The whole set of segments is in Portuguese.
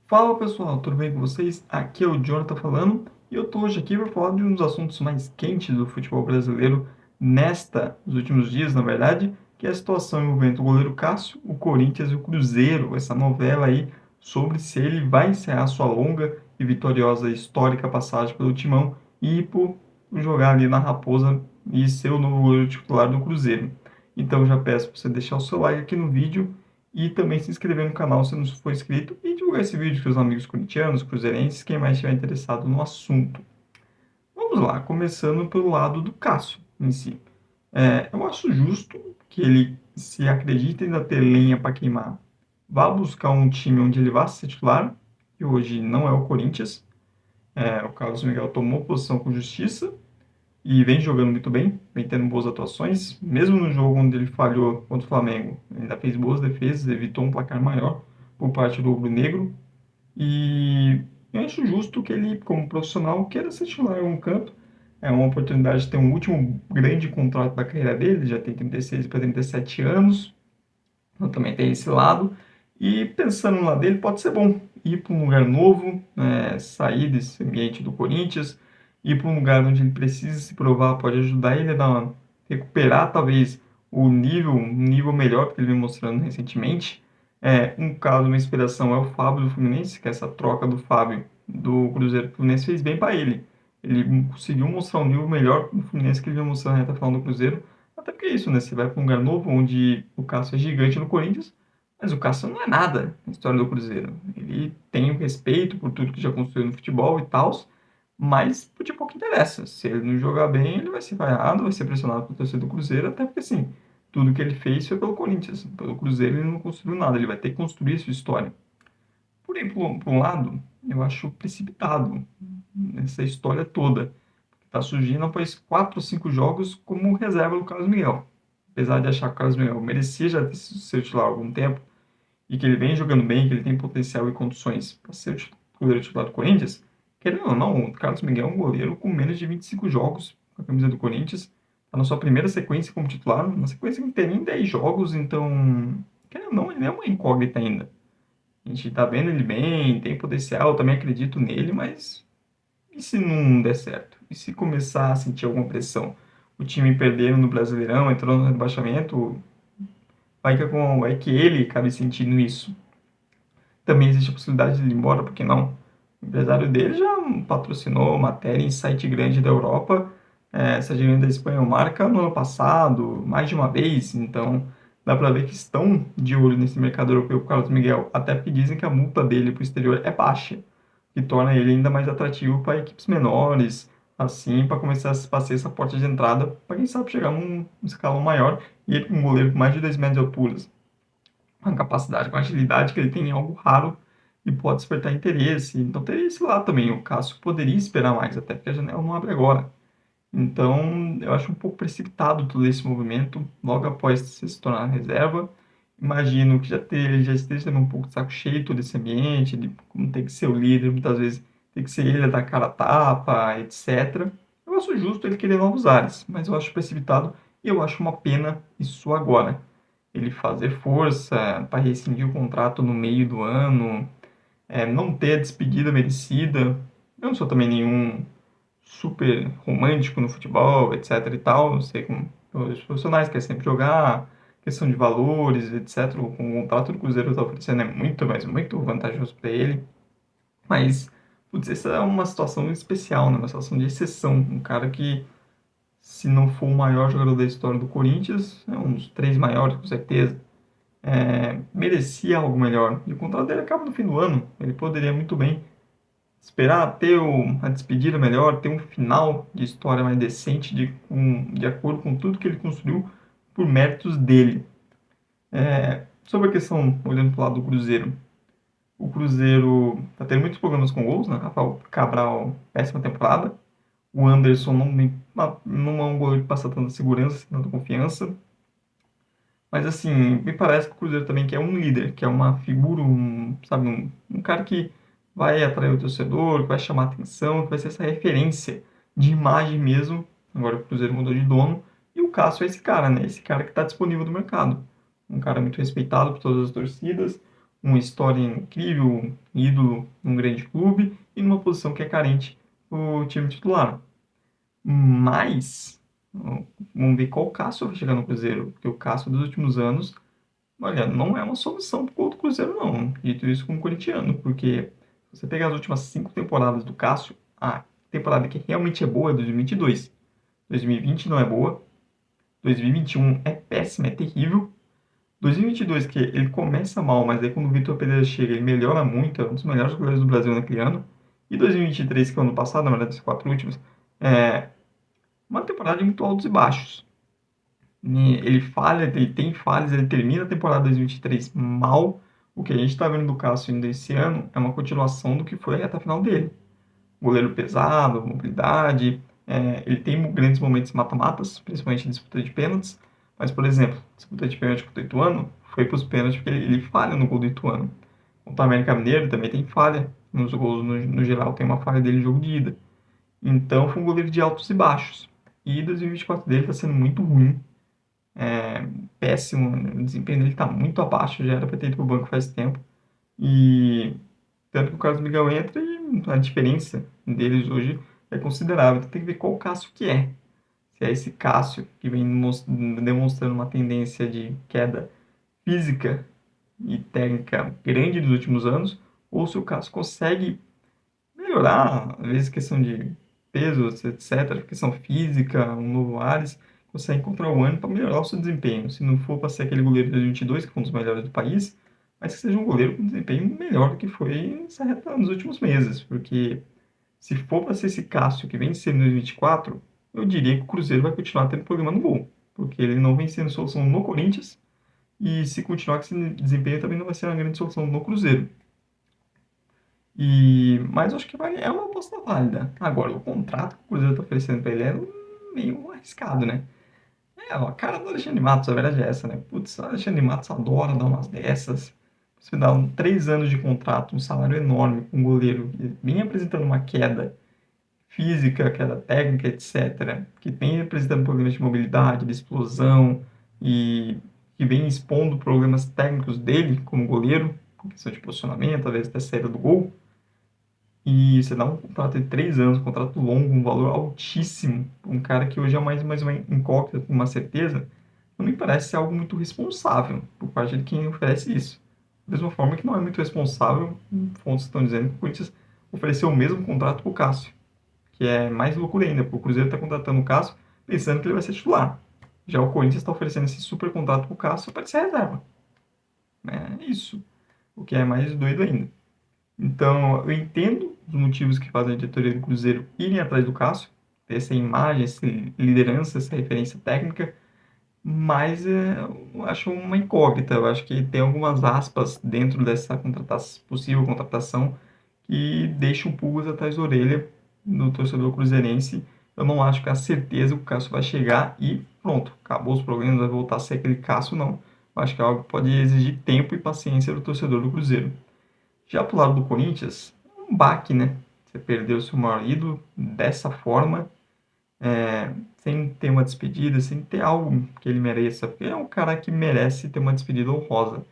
Fala pessoal, tudo bem com vocês? Aqui é o Jonathan falando e eu tô hoje aqui para falar de um dos assuntos mais quentes do futebol brasileiro nos últimos dias, na verdade, que é a situação envolvendo o goleiro Cássio, o Corinthians e o Cruzeiro, essa novela aí sobre se ele vai encerrar sua longa e vitoriosa histórica passagem pelo Timão e ir por jogar ali na Raposa e ser o novo goleiro titular do Cruzeiro. Então já peço para você deixar o seu like aqui no vídeo e também se inscrever no canal se não for inscrito e divulgar esse vídeo para os amigos corintianos, cruzeirenses, quem mais estiver interessado no assunto. Vamos lá, começando pelo lado do Cássio em si. Eu acho justo que ele, se acredita ainda ter lenha para queimar, vá buscar um time onde ele vá ser titular, que hoje não é o Corinthians. O Carlos Miguel tomou posição com justiça e vem jogando muito bem, vem tendo boas atuações, mesmo no jogo onde ele falhou contra o Flamengo, ainda fez boas defesas, evitou um placar maior por parte do rubro-negro, e eu acho justo que ele, como profissional, queira ser titular em um canto. É uma oportunidade de ter um último grande contrato da carreira dele, já tem 36 para 37 anos, então também tem esse lado, e pensando no lado dele, pode ser bom ir para um lugar novo, sair desse ambiente do Corinthians, ir para um lugar onde ele precisa se provar, pode ajudar ele a recuperar talvez um nível melhor que ele vem mostrando recentemente. Um caso, uma inspiração é o Fábio do Fluminense, que essa troca do Fábio do Cruzeiro para o Fluminense fez bem para ele. Ele conseguiu mostrar um nível melhor no Fluminense que ele vem mostrando na reta final do Cruzeiro. Até porque é isso, né? Você vai para um lugar novo, onde o Cássio é gigante no Corinthians, mas o Cássio não é nada na história do Cruzeiro. Ele tem o respeito por tudo que já construiu no futebol e tal, mas de pouco interessa. Se ele não jogar bem, ele vai ser vaiado, vai ser pressionado pelo torcedor do Cruzeiro, até porque, assim, tudo que ele fez foi pelo Corinthians. Pelo Cruzeiro ele não construiu nada, ele vai ter que construir sua história. Porém, por um lado, eu acho precipitado essa história toda. Está surgindo após 4 ou 5 jogos como reserva do Carlos Miguel. Apesar de achar que o Carlos Miguel merecia já ter sido seu titular há algum tempo, e que ele vem jogando bem, que ele tem potencial e condições para ser o goleiro titular do Corinthians, querendo ou não, o Carlos Miguel é um goleiro com menos de 25 jogos com a camisa do Corinthians, está na sua primeira sequência como titular, uma sequência que não tem nem 10 jogos, então, querendo ou não, ele é uma incógnita ainda. A gente está vendo ele bem, tem potencial, também acredito nele, mas e se não der certo? E se começar a sentir alguma pressão? O time perdendo no Brasileirão, entrando no rebaixamento, vai que ele acabe sentindo isso. Também existe a possibilidade de ele ir embora, porque não? O empresário dele já patrocinou matéria em site grande da Europa, site grande da Espanha, marca no ano passado, mais de uma vez, então dá para ver que estão de olho nesse mercado europeu com o Carlos Miguel, até porque dizem que a multa dele para o exterior é baixa, que torna ele ainda mais atrativo para equipes menores, assim, para começar a se passar essa porta de entrada, para quem sabe chegar num escalão maior, e ele com um goleiro com mais de 2 metros de altura, uma capacidade, uma agilidade que ele tem é algo raro e pode despertar interesse. Então teria esse lado também. O Cássio poderia esperar mais, até porque a janela não abre agora. Então eu acho um pouco precipitado todo esse movimento logo após se tornar reserva. Imagino que ele já esteja também um pouco de saco cheio todo esse ambiente, de como tem que ser o líder, muitas vezes tem que ser ele a dar cara a tapa, etc. Eu acho justo ele querer novos ares, mas eu acho precipitado e eu acho uma pena isso agora ele fazer força para rescindir o contrato no meio do ano, não ter a despedida merecida. Eu não sou também nenhum super romântico no futebol, etc e tal. Eu sei como os profissionais querem sempre jogar, questão de valores, etc. O contrato do Cruzeiro está oferecendo é muito, mas muito vantajoso para ele. Mas, putz, essa é uma situação especial, né? Uma situação de exceção. Um cara que, se não for o maior jogador da história do Corinthians, é um dos 3 maiores, com certeza, merecia algo melhor. E o contrato dele acaba no fim do ano. Ele poderia muito bem esperar ter a despedida melhor, ter um final de história mais decente, de acordo com tudo que ele construiu por méritos dele. Sobre a questão, olhando para o lado do Cruzeiro, o Cruzeiro está tendo muitos problemas com gols, né? Rafael Cabral, péssima temporada. O Anderson não é um goleiro que passa tanta segurança, tanta confiança. Mas assim, me parece que o Cruzeiro também quer um líder, que é uma figura, sabe, um cara que vai atrair o torcedor, que vai chamar atenção, que vai ser essa referência de imagem mesmo. Agora o Cruzeiro mudou de dono. E o Cássio é esse cara, né? Esse cara que está disponível no mercado. Um cara muito respeitado por todas as torcidas, uma história incrível, um ídolo num grande clube e numa posição que é carente o time titular. Mas, vamos ver qual o Cássio vai chegar no Cruzeiro, porque o Cássio dos últimos anos, olha, não é uma solução para o gol do Cruzeiro, não. Dito isso como corintiano, porque se você pegar as últimas 5 temporadas do Cássio, a temporada que realmente é boa é 2022. 2020 não é boa. 2021 é péssima, é terrível. 2022, que ele começa mal, mas aí quando o Vitor Pereira chega, ele melhora muito, é um dos melhores goleiros do Brasil naquele ano. E 2023, que é o ano passado, na verdade, os 4 últimos, é uma temporada de muito altos e baixos. Ele falha, ele tem falhas, ele termina a temporada 2023 mal. O que a gente está vendo do Cássio ainda esse ano é uma continuação do que foi a reta final dele. Goleiro pesado, mobilidade, ele tem grandes momentos mata-matas, principalmente em disputa de pênaltis. Mas, por exemplo, disputa de pênalti contra o Ituano, foi para os pênaltis porque ele falha no gol do Ituano. Contra o América Mineiro também tem falha, nos gols no geral tem uma falha dele no jogo de ida. Então foi um goleiro de altos e baixos. E 2024 dele está sendo muito ruim, péssimo, o desempenho dele está muito abaixo, já era para ter ido para o banco faz tempo. E tanto que o Carlos Miguel entra e a diferença deles hoje é considerável. Então tem que ver qual Cássio que é. Se é esse Cássio que vem demonstrando uma tendência de queda física e técnica grande nos últimos anos, ou se o Cássio consegue melhorar, às vezes questão de peso, etc., questão física, um novo Ares, consegue encontrar o ano para melhorar o seu desempenho. Se não for para ser aquele goleiro de 2022, que foi um dos melhores do país, mas que seja um goleiro com desempenho melhor do que foi nos últimos meses, porque se for para ser esse Cássio que vem sendo em 2024, eu diria que o Cruzeiro vai continuar tendo problema no gol, porque ele não vem sendo solução no Corinthians, e se continuar com esse desempenho também não vai ser uma grande solução no Cruzeiro. Mas eu acho que é uma aposta válida. Agora, o contrato que o Cruzeiro está oferecendo para ele é meio arriscado, né? A cara do Alexandre Matos, a verdade é essa, né? Putz, o Alexandre Matos adora dar umas dessas. Você dá 3 anos de contrato, um salário enorme com um goleiro que vem apresentando uma queda física, queda técnica, etc., que vem apresentando problemas de mobilidade, de explosão e que vem expondo problemas técnicos dele como goleiro, questão de posicionamento, às vezes até saída do gol. E você dá um contrato de 3 anos, um contrato longo, um valor altíssimo, um cara que hoje é mais uma incógnita, uma certeza, não me parece ser algo muito responsável por parte de quem oferece isso. Da mesma forma que não é muito responsável, fontes estão dizendo que o Corinthians ofereceu o mesmo contrato para o Cássio, que é mais loucura ainda, porque o Cruzeiro está contratando o Cássio pensando que ele vai ser titular. Já o Corinthians está oferecendo esse super contrato para o Cássio para ser reserva. É isso, o que é mais doido ainda. Então, eu entendo os motivos que fazem a diretoria do Cruzeiro irem atrás do Cássio, ter essa imagem, essa liderança, essa referência técnica, mas eu acho uma incógnita. Eu acho que tem algumas aspas dentro dessa possível contratação que deixam pulgas atrás da orelha do torcedor cruzeirense. Eu não acho que a certeza que o Cássio vai chegar e pronto, acabou os problemas, vai voltar a ser aquele Cássio, não. Eu acho que é algo que pode exigir tempo e paciência do torcedor do Cruzeiro. Já pro lado do Corinthians, um baque, né? Você perdeu o seu maior ídolo dessa forma, sem ter uma despedida, sem ter algo que ele mereça, porque é um cara que merece ter uma despedida honrosa,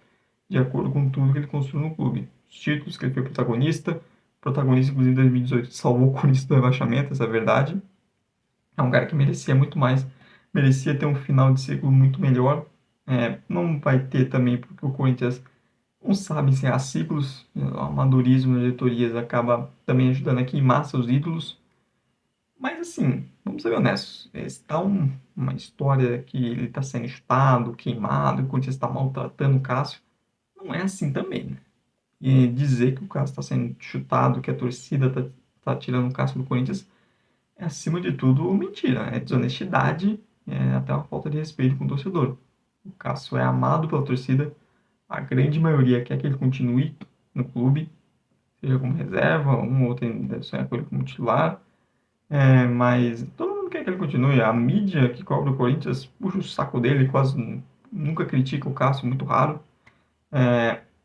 de acordo com tudo que ele construiu no clube. Os títulos que ele foi protagonista inclusive em 2018, salvou o Corinthians do rebaixamento, essa é a verdade. É um cara que merecia muito mais, merecia ter um final de ciclo muito melhor. Não vai ter também, porque o Corinthians não sabe encerrar ciclos, o amadorismo nas diretorias acaba também ajudando a queimar seus ídolos. Mas assim, vamos ser honestos, está uma história que ele está sendo chutado, queimado, e o Corinthians está maltratando o Cássio, não é assim também, né? E dizer que o Cássio está sendo chutado, que a torcida está tirando o Cássio do Corinthians, é acima de tudo mentira, é desonestidade, é até uma falta de respeito com o torcedor. O Cássio é amado pela torcida, a grande maioria quer que ele continue no clube, seja como reserva, um ou outro deve sonhar com ele como titular, mas todo mundo quer que ele continue. A mídia que cobre o Corinthians puxa o saco dele, quase nunca critica o Cássio, muito raro.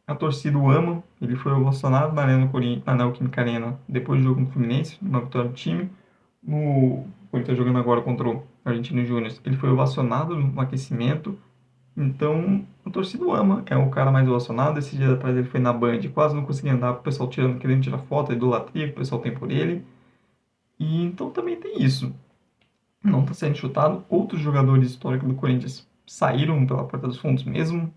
A torcida o ama, ele foi ovacionado na Neoquímica Arena depois do jogo no Fluminense, uma vitória do time. O Corinthians jogando agora contra o Argentino Júnior, ele foi ovacionado no aquecimento, Então, a torcida o ama, é o cara mais ovacionado. Esse dia atrás ele foi na Band, quase não conseguia andar, o pessoal tirando, querendo tirar foto, a idolatria que o pessoal tem por ele. E então também tem isso. Não está sendo chutado. Outros jogadores históricos do Corinthians saíram pela porta dos fundos mesmo.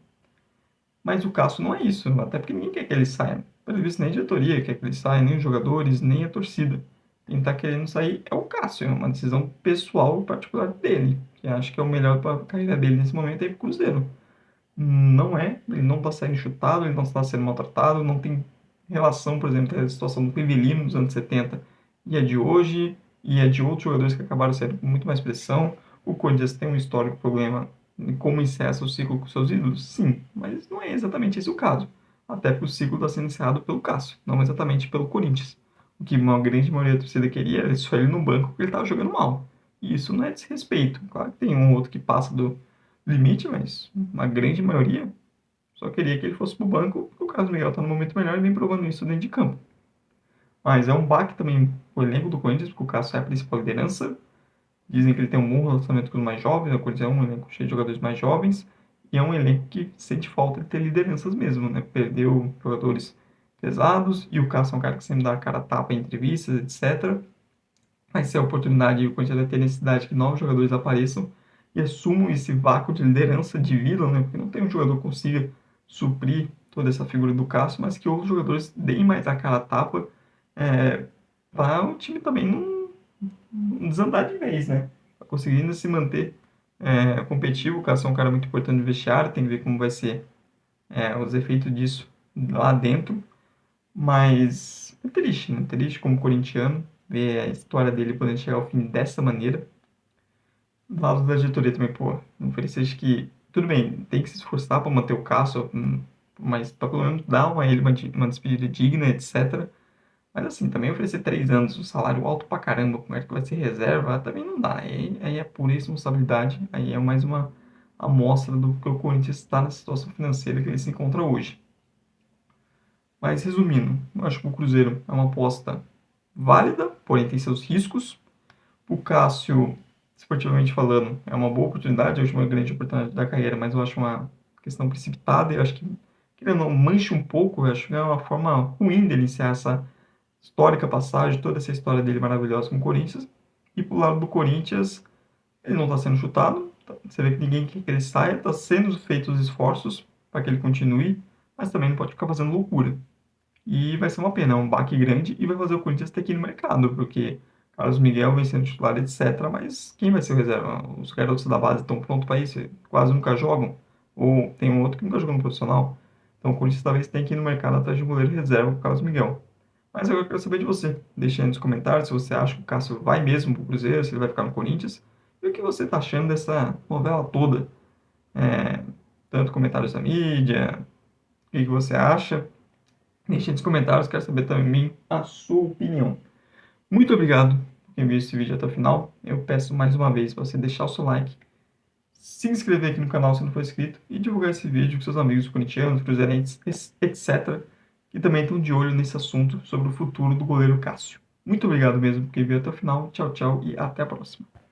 Mas o Cássio não é isso, até porque ninguém quer que ele saia. Pelo visto, nem a diretoria quer que ele saia, nem os jogadores, nem a torcida. Quem está querendo sair é o Cássio, é uma decisão pessoal e particular dele, que acho que é o melhor para a carreira dele nesse momento é ir pro Cruzeiro. Não é, ele não está sendo chutado, ele não está sendo maltratado, não tem relação, por exemplo, a situação do Rivelino nos anos 70 e a de hoje, e a de outros jogadores que acabaram sendo com muito mais pressão. O Corinthians tem um histórico problema em como encerra o ciclo com seus ídolos? Sim, mas não é exatamente esse o caso. Até porque o ciclo está sendo encerrado pelo Cássio, não exatamente pelo Corinthians. O que uma grande maioria da torcida queria era só ele no banco porque ele estava jogando mal. E isso não é desrespeito. Claro que tem um ou outro que passa do limite, mas uma grande maioria só queria que ele fosse pro banco, porque o Carlos Miguel está no momento melhor e vem provando isso dentro de campo. Mas é um baque também o elenco do Corinthians, porque o Cássio é a principal liderança. Dizem que ele tem um bom relacionamento com os mais jovens, o Corinthians é um elenco cheio de jogadores mais jovens, e é um elenco que sente falta de ter lideranças mesmo, né? Perdeu jogadores pesados, e o Cássio é um cara que sempre dá a cara a tapa em entrevistas, etc. Mas se a oportunidade, o Corinthians vai ter necessidade que novos jogadores apareçam e assumam esse vácuo de liderança de Vila, né? Porque não tem um jogador que consiga suprir toda essa figura do Cássio, mas que outros jogadores deem mais a cara a tapa para o time também não desandar de vez, né? Pra conseguir ainda se manter competitivo. O Cássio é um cara muito importante no vestiário, tem que ver como vai ser os efeitos disso lá dentro. Mas é triste, né? Triste como corintiano ver a história dele podendo chegar ao fim dessa maneira. Do lado da diretoria também, pô, não oferecer que. Tudo bem, tem que se esforçar para manter o Cássio, mas pra pelo menos dar a ele uma despedida digna, etc. Mas assim, também oferecer 3 anos, um salário alto pra caramba, como é que vai ser reserva, também não dá. Aí é pura responsabilidade, aí é mais uma amostra do que o Corinthians está na situação financeira que ele se encontra hoje. Mas resumindo, eu acho que o Cruzeiro é uma aposta válida, porém tem seus riscos. O Cássio, esportivamente falando, é uma boa oportunidade, é uma grande oportunidade da carreira, mas eu acho uma questão precipitada. Eu acho que ele não mancha um pouco, eu acho que é uma forma ruim dele encerrar essa histórica passagem, toda essa história dele maravilhosa com o Corinthians. E pro lado do Corinthians, ele não está sendo chutado, você vê que ninguém quer que ele saia, está sendo feitos os esforços para que ele continue, mas também não pode ficar fazendo loucura. E vai ser uma pena, é um baque grande e vai fazer o Corinthians ter que ir no mercado, porque Carlos Miguel vem sendo titular, etc. Mas quem vai ser o reserva? Os garotos da base estão prontos para isso, quase nunca jogam. Ou tem um outro que nunca jogou no profissional. Então o Corinthians talvez tenha que ir no mercado atrás de um goleiro reserva para o Carlos Miguel. Mas agora eu quero saber de você. Deixa aí nos comentários se você acha que o Cássio vai mesmo para o Cruzeiro, se ele vai ficar no Corinthians. E o que você está achando dessa novela toda? É, tanto comentários da mídia, o que você acha? Deixe nos comentários, quero saber também a sua opinião. Muito obrigado por quem viu esse vídeo até o final. Eu peço mais uma vez para você deixar o seu like, se inscrever aqui no canal se não for inscrito e divulgar esse vídeo com seus amigos corintianos, cruzeirenses, etc., que também estão de olho nesse assunto sobre o futuro do goleiro Cássio. Muito obrigado mesmo por quem viu até o final. Tchau, tchau e até a próxima.